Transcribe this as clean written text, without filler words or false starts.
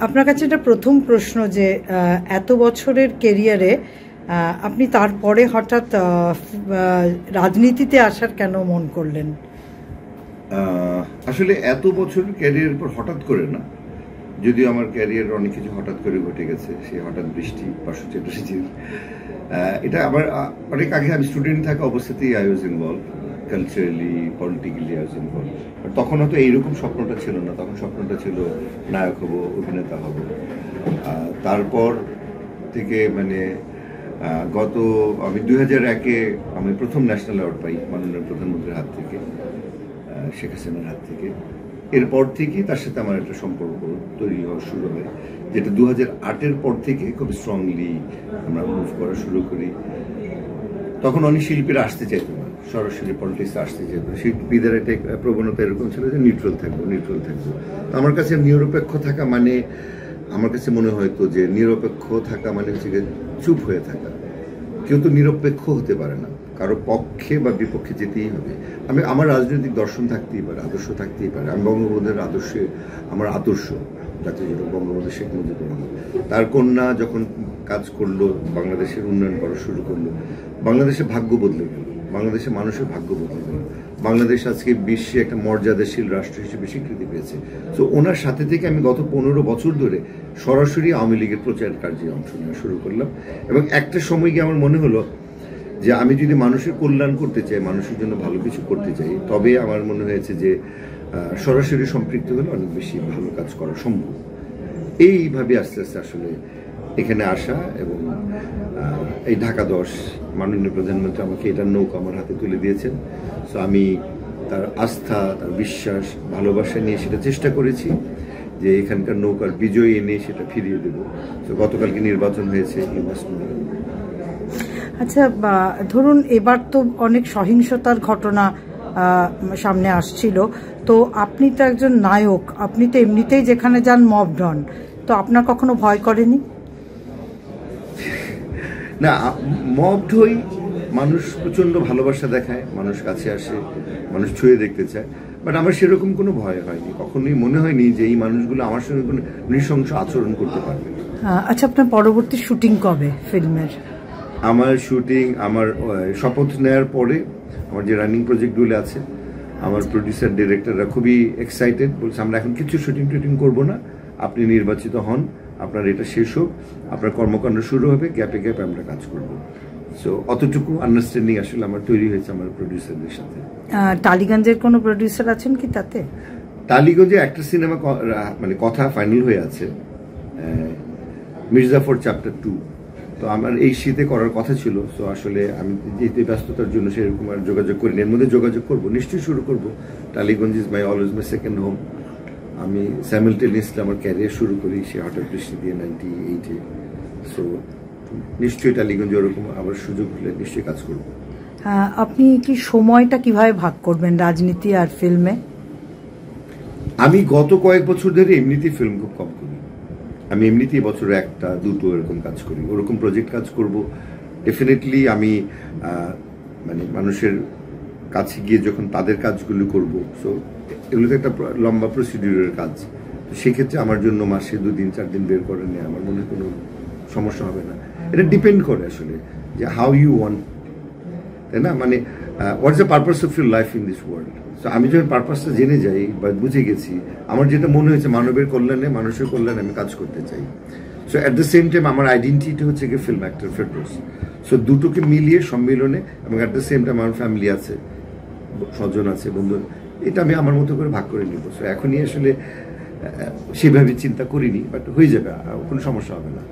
আপনার কাছে এটা প্রথম প্রশ্ন যে এত বছরের ক্যারিয়ারে আপনি তারপরে হঠাৎ রাজনীতিতে আসার কেন মন করলেন? আসলে এত বছরের ক্যারিয়ারের পর হঠাৎ করে না, যদিও আমার ক্যারিয়ার অনেক কিছু হঠাৎ করে ঘটে গেছে। সেই হঠাৎ বৃষ্টি, পার্শ্বচিত্র, এটা আবার অনেক আগে আমি স্টুডেন্ট থাকা অবস্থাতেই I was involve, culturally, politically I was involve. তখন হয়তো এইরকম স্বপ্নটা ছিল না, তখন স্বপ্নটা ছিল নায়ক হব, অভিনেতা হব। তারপর থেকে মানে আমি 2001-এ আমি প্রথম ন্যাশনাল অ্যাওয়ার্ড পাই মাননীয় প্রধানমন্ত্রীর হাত থেকে, শেখ হাসিনার হাত থেকে। এরপর থেকেই তার সাথে আমার একটা সম্পর্ক তৈরি হওয়া শুরু হয়, যেটা 2008-এর পর থেকে খুব স্ট্রংলি আমরা মুভ করা শুরু করি। তখন অনেক শিল্পীরা আসতে চাইতো না, সরাসরি পলিটিক্সে আসতে চাইতো। শিল্পীদের একটা প্রবণতা এরকম ছিল যে নিউট্রাল থাকবো। তো আমার কাছে নিরপেক্ষ থাকা মানে, আমার কাছে মনে হয়তো যে নিরপেক্ষ থাকা মানে হচ্ছে চুপ হয়ে থাকা। কেউ তো নিরপেক্ষ হতে পারে না, কারো পক্ষে বা বিপক্ষে যেতেই হবে। আমার রাজনৈতিক দর্শন থাকতেই পারে, আদর্শ থাকতেই পারে। আমি বঙ্গবন্ধুর আদর্শে, আমার আদর্শ জাতীয় জনক বঙ্গবন্ধু শেখ মুজিবুর রহমান, তার কন্যা যখন কাজ করলো, বাংলাদেশের উন্নয়ন করা শুরু করলো, বাংলাদেশের ভাগ্য বদলে গেল, বাংলাদেশের মানুষের ভাগ্য বদলে গেল। বাংলাদেশ আজকে বিশ্বে একটা মর্যাদাশীল রাষ্ট্র হিসেবে স্বীকৃতি পেয়েছে। তো ওনার সাথে থেকে আমি গত 15 বছর ধরে সরাসরি আওয়ামী লীগের প্রচার কার্যে অংশ নেওয়া শুরু করলাম। এবং একটা সময় গিয়ে আমার মনে হলো যে আমি যদি মানুষের কল্যাণ করতে চাই, মানুষের জন্য ভালো কিছু করতে চাই, তবে আমার মনে হয়েছে যে সরাসরি সম্পৃক্ত হলে অনেক বেশি ভালো কাজ করা সম্ভব। এইভাবে আস্তে আস্তে আসলে এখানে আসা, এবং এই ঢাকা 10 মাননীয় প্রধানমন্ত্রী আমাকে এটার নৌকা আমার হাতে তুলে দিয়েছেন। সো আমি তার আস্থা, তার বিশ্বাস, ভালোবাসা নিয়ে সেটা চেষ্টা করেছি যে এখানকার নৌকার বিজয় এনে সেটা ফিরিয়ে দেব। তো গতকালকে নির্বাচন হয়েছে। আচ্ছা, ধরুন এবার তো অনেক সহিংসতার ঘটনা সামনে আসছিল, তো আপনি তো একজন নায়ক, আপনি তো এমনিতেই যেখানে যান মবড হন, তো আপনার কখনো ভয় করেনি? না, মবড হই, মানুষ প্রচন্ড ভালোবাসা দেখায়, মানুষ কাছে আসে, মানুষ ছুঁয়ে দেখতে চায়, বাট আমার সেরকম কোনো ভয় হয়নি। কখনোই মনে হয়নি যে এই মানুষগুলো আমার সঙ্গে কোনো নৃশংস আচরণ করতে পারবে। আচ্ছা, আপনার পরবর্তী শুটিং কবে ফিল্মের? আমার শুটিং, আমার শপথ নেওয়ার পরে আমার যে রানিং প্রজেক্টগুলো আছে, আমার প্রডিউসার ডিরেক্টররা খুবই এক্সাইটেড, বলছে আমরা এখন কিছু শুটিং করবো না, আপনি নির্বাচিত হন, আপনার এটা শেষ হোক, আপনার কর্মকাণ্ড শুরু হবে, গ্যাপে আমরা কাজ করব। সো অতটুকু আন্ডারস্ট্যান্ডিং আসলে আমার তৈরি হয়েছে আমার প্রডিউসারদের সাথে। টালিগঞ্জের কোনো প্রডিউসার আছেন কি তাতে? টালিগঞ্জে একটা সিনেমা মানে কথা ফাইনাল হয়ে আছে, মির্জাফর চ্যাপ্টার 2। তো আমার এই শীতে করার কথা ছিল। সো আসলে আমি যেহেতু ব্যস্ততার জন্য সেরকম আর যোগাযোগ করিনি। এর মধ্যে যোগাযোগ করবো, নিশ্চয়ই শুরু করবো। Tollygunge is always my second home. আমি সাইমালটেনিয়াসলি আমার ক্যারিয়ার শুরু করি সে হঠাৎ বৃষ্টি দিয়ে 98-এ। সো নিশ্চয়ই টালিগঞ্জ ওরকম আবার সুযোগ হলে নিশ্চয়ই কাজ করব। আপনি কি সময়টা কিভাবে ভাগ করবেন রাজনীতি আর ফিল্মে? আমি গত কয়েক বছর ধরে এমনিতেই ফিল্ম খুব কম করি। আমি এমনিতেই বছরে 1-2 এরকম কাজ করি। ওরকম প্রজেক্ট কাজ করব ডেফিনেটলি আমি মানে মানুষের কাছে গিয়ে যখন তাদের কাজগুলো করব, সো এগুলো তো একটা লম্বা প্রসিডিউরের কাজ। তো সেক্ষেত্রে আমার জন্য মাসে 2-4 দিন বের করে নেয় আমার মনে কোনো সমস্যা হবে না। এটা ডিপেন্ড করে আসলে যে হাউ ইউ ওয়ান্ট, তাই না? মানে what's the purpose of your life in this world. So আমি যখন পারপাসটা জেনে যাই বা বুঝে গেছি, আমার যেটা মনে হয়েছে মানবের কল্যাণে, মানুষের কল্যাণে আমি কাজ করতে চাই। So at the same time আমার আইডেন্টিটি হচ্ছে কি ফিল্ম অ্যাক্টর, ফেরদৌস। সো দুটোকে মিলিয়ে সম্মিলনে, এবং অ্যাট দ্য সেম টাইম আমার ফ্যামিলি আছে, স্বজন আছে, বন্ধু, এটা আমি আমার মতো করে ভাগ করে নিব। সো এখনই আসলে সেভাবে চিন্তা করিনি, বাট হয়ে যাবে, কোনো সমস্যা হবে না।